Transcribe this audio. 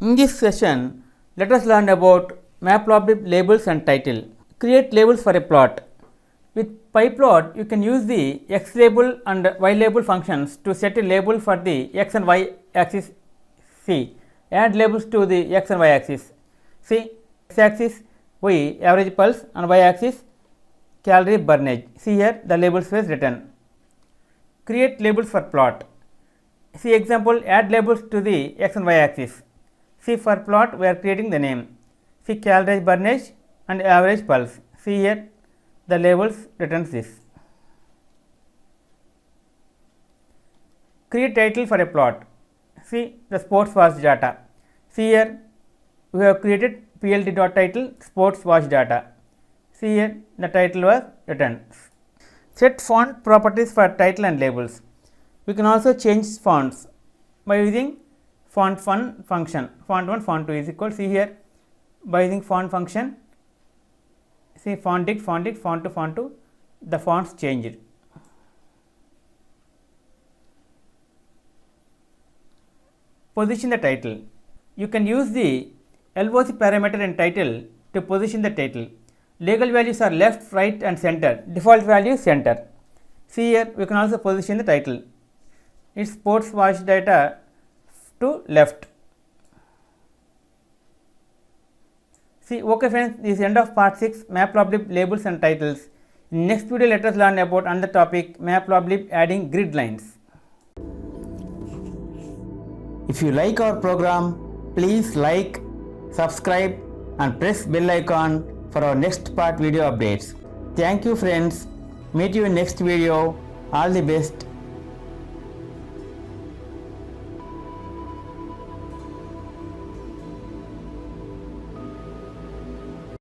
In this session, let us learn about Matplotlib labels and title. Create labels for a plot. With pyplot, you can use the x label and y label functions to set a label for the x and y axis C. Add labels to the x and y axis. See, x axis y average pulse and y axis calorie burnage. See here the labels was written. Create labels for plot. See example, add labels to the x and y axis. See for plot we are creating the name. See calorie burnage and average pulse. See here the labels returns this. Create title for a plot. See the sports watch data. See here we have created plt.title sports watch data. See here the title was written. Set font properties for title and labels. We can also change fonts by using font1 function. Font1 font2 is equal. See here by using font function. See font1 font2 font2 the fonts changed. Position the title. You can use the LOC parameter in title to position the title. Legal values are left, right and center. Default value center. See here we can also position the title. Its sports watch data to left. See, okay friends, this is end of part 6 Matplotlib labels and titles. In next video let us learn about another topic, Matplotlib adding grid lines. If you like our program, please like, subscribe and press bell icon for our next part video updates. Thank you friends. Meet you in next video. All the best.